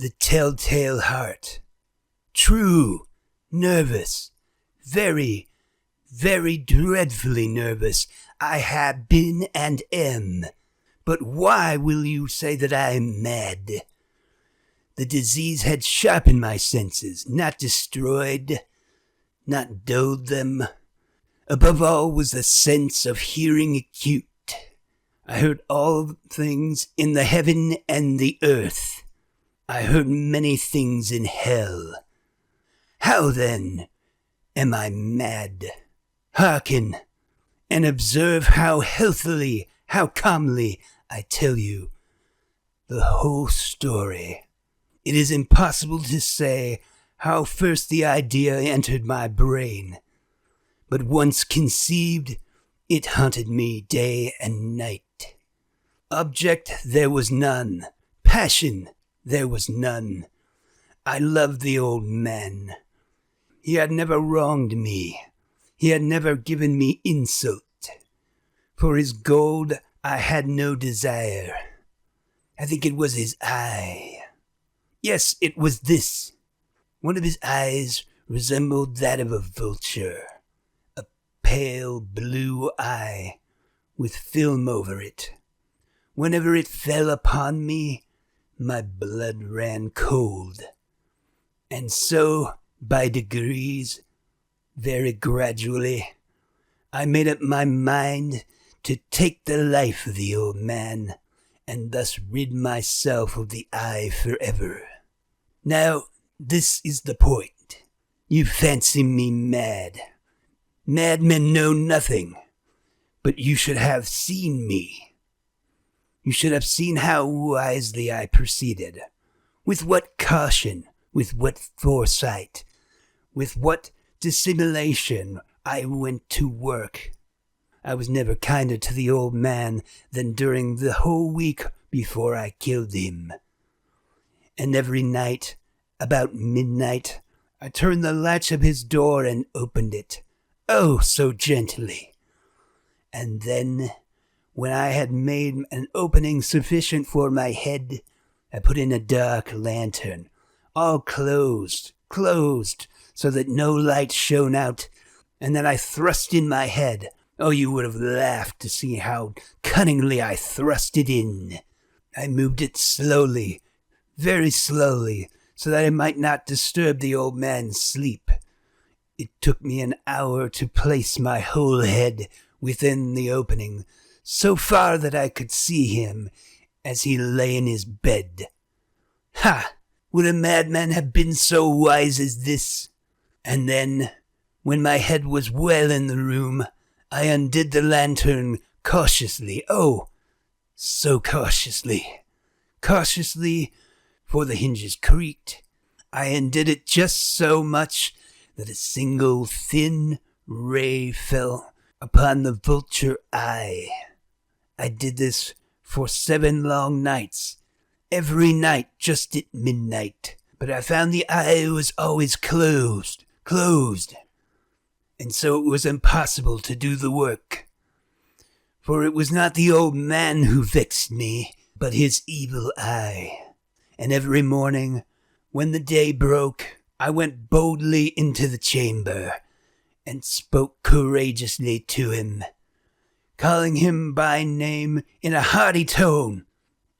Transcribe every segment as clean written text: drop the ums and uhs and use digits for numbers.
The Telltale Heart. True, nervous, very, very dreadfully nervous. I have been and am. But why will you say that I am mad? The disease had sharpened my senses, not destroyed, not dulled them. Above all was the sense of hearing acute. I heard all things in the heaven and the earth. I heard many things in hell. How then am I mad? Hearken, and observe how healthily, how calmly I tell you the whole story. It is impossible to say how first the idea entered my brain, but once conceived, it haunted me day and night. Object there was none. Passion there was none. I loved the old man. He had never wronged me. He had never given me insult. For his gold I had no desire. I think it was his eye. Yes, it was this. One of his eyes resembled that of a vulture. A pale blue eye with film over it. Whenever it fell upon me, my blood ran cold. And so, by degrees, very gradually, I made up my mind to take the life of the old man, and thus rid myself of the eye forever. Now, this is the point. You fancy me mad. Madmen know nothing, but you should have seen me. You should have seen how wisely I proceeded, with what caution, with what foresight, with what dissimulation I went to work. I was never kinder to the old man than during the whole week before I killed him. And every night, about midnight, I turned the latch of his door and opened it, oh, so gently. And then, when I had made an opening sufficient for my head, I put in a dark lantern, all closed, so that no light shone out, and then I thrust in my head. Oh, you would have laughed to see how cunningly I thrust it in. I moved it slowly, very slowly, so that I might not disturb the old man's sleep. It took me an hour to place my whole head within the opening, so far that I could see him as he lay in his bed. Ha! Would a madman have been so wise as this? And then, when my head was well in the room, I undid the lantern cautiously. Oh, so cautiously. Cautiously, for the hinges creaked. I undid it just so much that a single thin ray fell upon the vulture eye. I did this for 7 long nights, every night just at midnight. But I found the eye was always closed. And so it was impossible to do the work. For it was not the old man who vexed me, but his evil eye. And every morning, when the day broke, I went boldly into the chamber and spoke courageously to him, calling him by name in a hearty tone,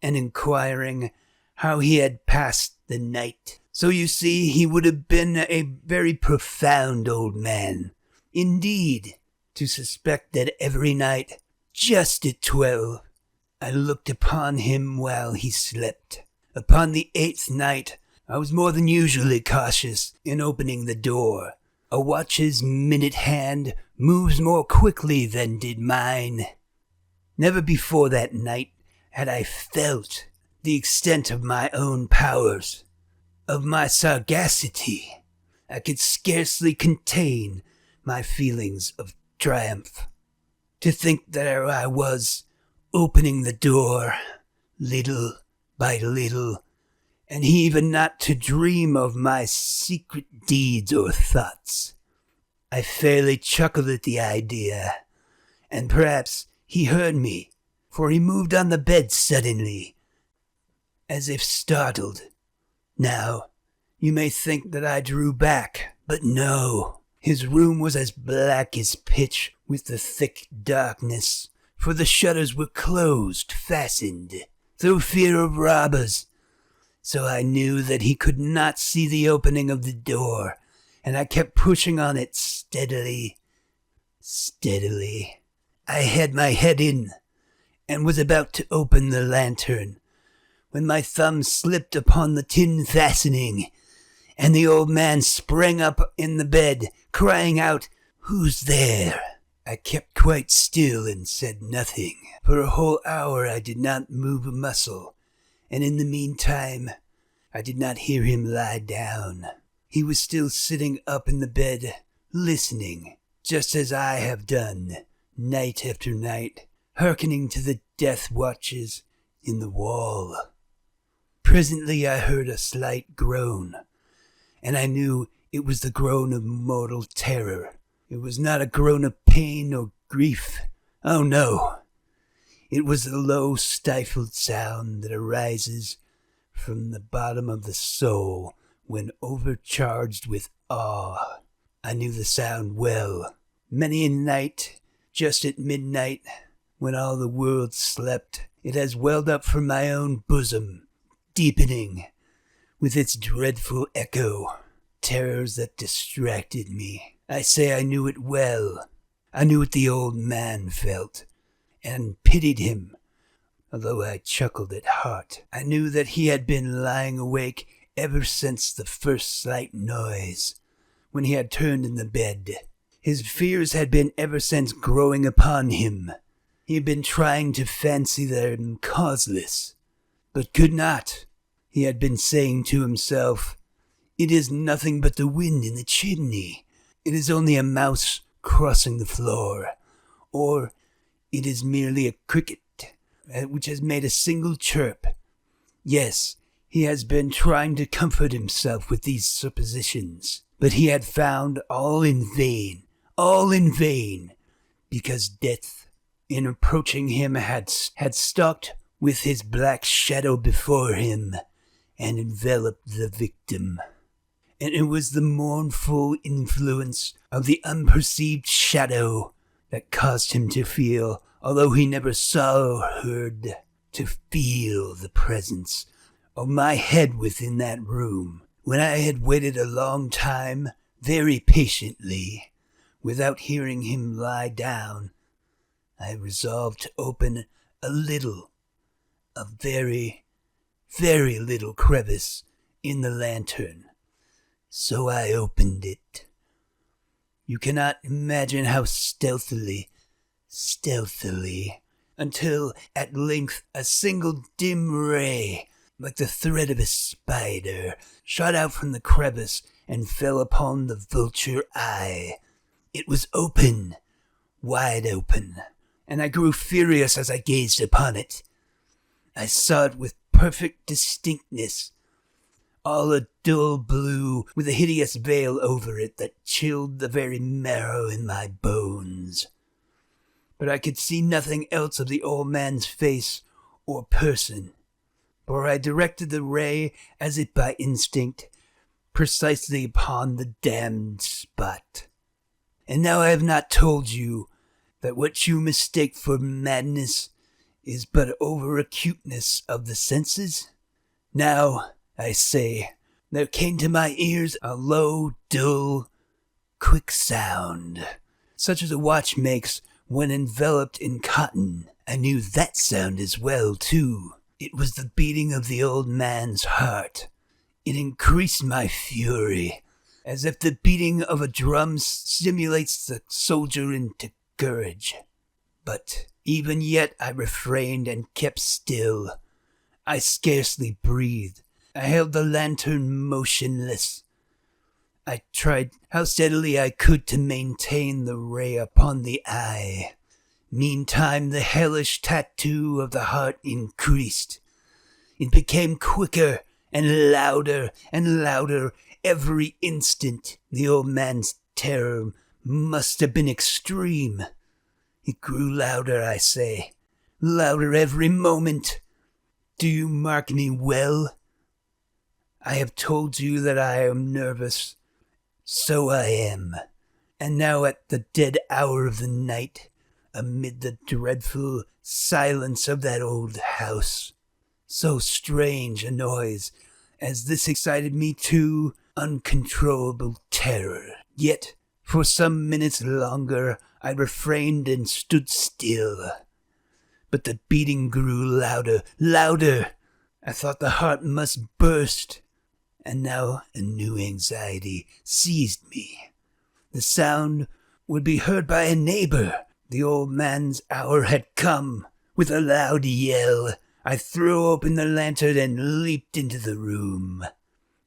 and inquiring how he had passed the night. So you see, he would have been a very profound old man, indeed, to suspect that every night, just at 12, I looked upon him while he slept. Upon the 8th night, I was more than usually cautious in opening the door. A watch's minute hand moves more quickly than did mine. Never before that night had I felt the extent of my own powers, of my sagacity. I could scarcely contain my feelings of triumph. To think that I was opening the door, little by little, and he even not to dream of my secret deeds or thoughts. I fairly chuckled at the idea, and perhaps he heard me, for he moved on the bed suddenly, as if startled. Now, you may think that I drew back, but no. His room was as black as pitch with the thick darkness, for the shutters were closed, fastened, through fear of robbers. So I knew that he could not see the opening of the door, and I kept pushing on it steadily. I had my head in, and was about to open the lantern, when my thumb slipped upon the tin fastening, and the old man sprang up in the bed, crying out, "Who's there?" I kept quite still and said nothing. For a whole hour I did not move a muscle, and in the meantime I did not hear him lie down. He was still sitting up in the bed, listening, just as I have done, night after night, hearkening to the death watches in the wall. Presently I heard a slight groan, and I knew it was the groan of mortal terror. It was not a groan of pain or grief. Oh no! It was the low, stifled sound that arises from the bottom of the soul when overcharged with awe. I knew the sound well. Many a night, just at midnight, when all the world slept, it has welled up from my own bosom, deepening with its dreadful echo, terrors that distracted me. I say I knew it well. I knew what the old man felt, and pitied him, although I chuckled at heart. I knew that he had been lying awake ever since the first slight noise, when he had turned in the bed. His fears had been ever since growing upon him. He had been trying to fancy them causeless, but could not. He had been saying to himself, "It is nothing but the wind in the chimney. It is only a mouse crossing the floor, or it is merely a cricket which has made a single chirp." Yes, he has been trying to comfort himself with these suppositions, but he had found all in vain, because death, in approaching him, had stalked with his black shadow before him and enveloped the victim. And it was the mournful influence of the unperceived shadow that caused him to feel, although he never saw or heard, to feel the presence of my head within that room. When I had waited a long time, very patiently, without hearing him lie down, I resolved to open a very, very little crevice in the lantern. So I opened it. You cannot imagine how stealthily, until at length a single dim ray, like the thread of a spider, shot out from the crevice and fell upon the vulture eye. It was open, wide open, and I grew furious as I gazed upon it. I saw it with perfect distinctness, all a dull blue, with a hideous veil over it that chilled the very marrow in my bones. But I could see nothing else of the old man's face or person, for I directed the ray, as if by instinct, precisely upon the damned spot. And now I have not told you that what you mistake for madness is but over-acuteness of the senses. Now, I say, there came to my ears a low, dull, quick sound, such as a watch makes when enveloped in cotton. I knew that sound as well, too. It was the beating of the old man's heart. It increased my fury, as if the beating of a drum stimulates the soldier into courage. But even yet I refrained and kept still. I scarcely breathed. I held the lantern motionless. I tried how steadily I could to maintain the ray upon the eye. Meantime, the hellish tattoo of the heart increased. It became quicker and louder every instant. The old man's terror must have been extreme. It grew louder, I say, louder every moment. Do you mark me well? I have told you that I am nervous. So I am. And now at the dead hour of the night, amid the dreadful silence of that old house, so strange a noise as this excited me to uncontrollable terror. Yet, for some minutes longer, I refrained and stood still. But the beating grew louder, louder. I thought the heart must burst. And now a new anxiety seized me. The sound would be heard by a neighbor. The old man's hour had come. With a loud yell, I threw open the lantern and leaped into the room.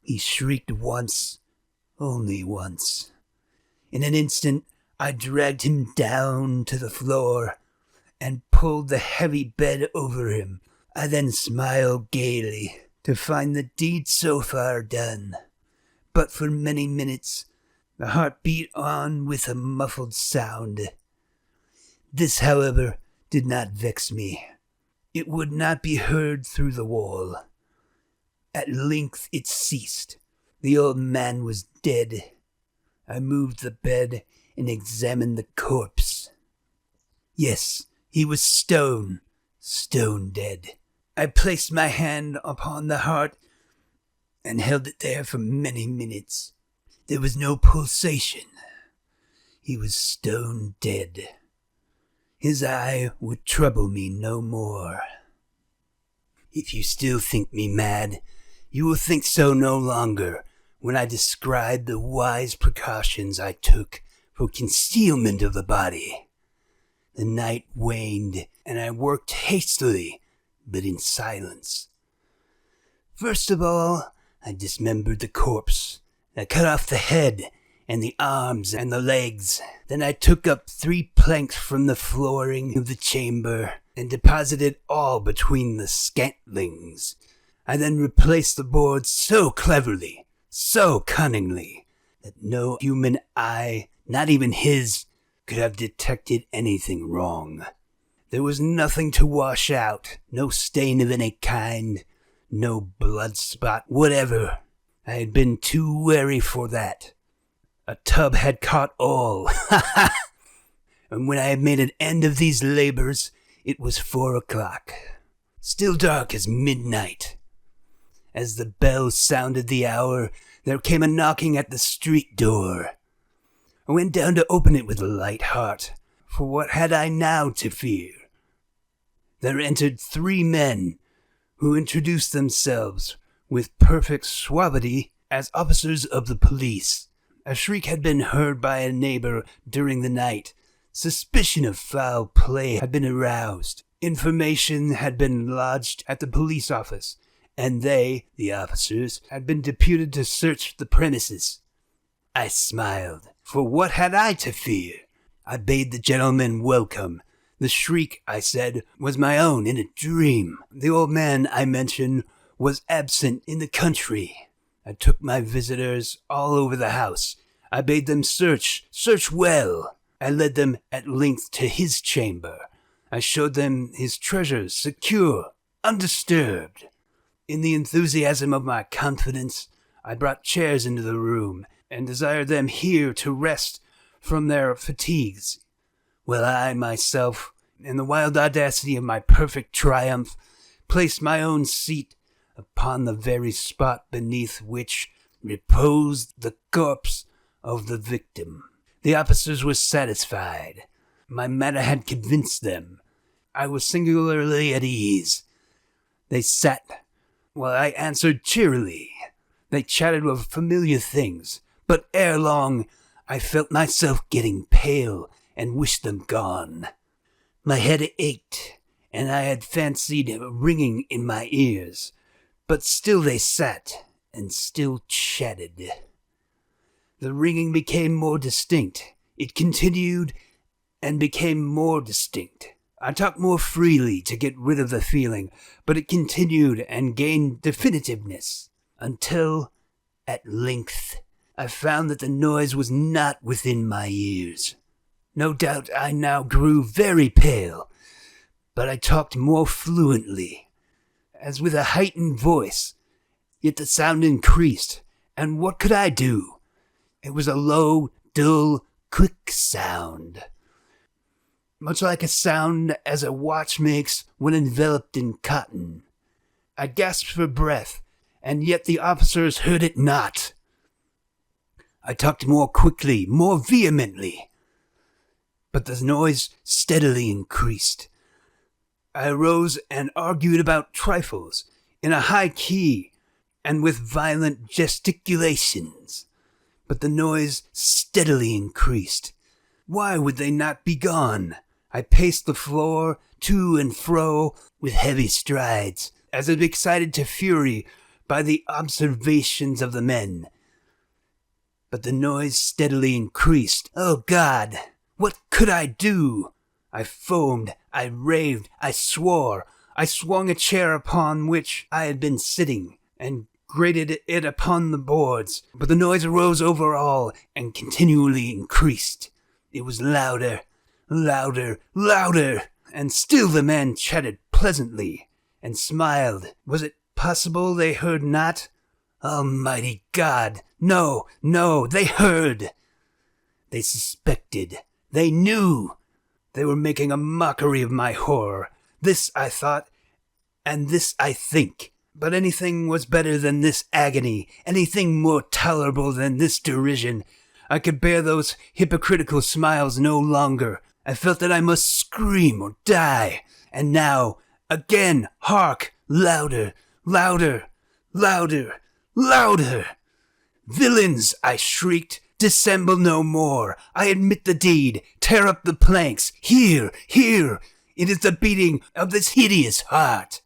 He shrieked once, only once. In an instant, I dragged him down to the floor and pulled the heavy bed over him. I then smiled gaily to find the deed so far done. But for many minutes, the heart beat on with a muffled sound. This, however, did not vex me. It would not be heard through the wall. At length it ceased. The old man was dead. I moved the bed and examined the corpse. Yes, he was stone dead. I placed my hand upon the heart and held it there for many minutes. There was no pulsation. He was stone dead. His eye would trouble me no more. If you still think me mad, you will think so no longer when I describe the wise precautions I took for concealment of the body. The night waned, and I worked hastily, but in silence. First of all, I dismembered the corpse. I cut off the head and the arms and the legs. Then I took up 3 planks from the flooring of the chamber and deposited all between the scantlings. I then replaced the boards so cleverly, so cunningly, that no human eye, not even his, could have detected anything wrong. There was nothing to wash out, no stain of any kind, no blood spot whatever. I had been too wary for that. A tub had caught all. And when I had made an end of these labors, it was 4 o'clock, still dark as midnight. As the bell sounded the hour, there came a knocking at the street door. I went down to open it with a light heart, for what had I now to fear? There entered 3 men, who introduced themselves with perfect suavity as officers of the police. A shriek had been heard by a neighbor during the night. Suspicion of foul play had been aroused. Information had been lodged at the police office, and they, the officers, had been deputed to search the premises. I smiled, for what had I to fear? I bade the gentlemen welcome. The shriek, I said, was my own in a dream. The old man, I mentioned, was absent in the country. I took my visitors all over the house. I bade them search well. I led them at length to his chamber. I showed them his treasures, secure, undisturbed. In the enthusiasm of my confidence, I brought chairs into the room and desired them here to rest from their fatigues, while I myself, in the wild audacity of my perfect triumph, placed my own seat upon the very spot beneath which reposed the corpse of the victim. The officers were satisfied. My manner had convinced them. I was singularly at ease. They sat while I answered cheerily. They chatted of familiar things, but ere long I felt myself getting pale and wished them gone. My head ached, and I had fancied a ringing in my ears. But still they sat, and still chatted. The ringing became more distinct. It continued, and became more distinct. I talked more freely to get rid of the feeling, but it continued and gained definitiveness, until, at length, I found that the noise was not within my ears. No doubt I now grew very pale, but I talked more fluently, as with a heightened voice, Yet the sound increased, and what could I do? It was a low, dull, quick sound, much like a sound as a watch makes when enveloped in cotton. I gasped for breath, and yet the officers heard it not. I talked more quickly, more vehemently, but the noise steadily increased. I arose and argued about trifles, in a high key, and with violent gesticulations, but the noise steadily increased. Why would they not be gone? I paced the floor to and fro with heavy strides, as if excited to fury by the observations of the men. But the noise steadily increased. Oh God, what could I do? I foamed, I raved, I swore. I swung a chair upon which I had been sitting, and grated it upon the boards, but the noise arose over all, and continually increased. It was louder, louder, louder, and still the men chatted pleasantly, and smiled. Was it possible they heard not? Almighty God! No, no, they heard! They suspected. They knew! They were making a mockery of my horror. This I thought, and this I think. But anything was better than this agony, anything more tolerable than this derision. I could bear those hypocritical smiles no longer. I felt that I must scream or die. And now, again, hark! Louder, louder, louder, louder! Villains, I shrieked, dissemble no more. I admit the deed. Tear up the planks. Here, here! It is the beating of this hideous heart.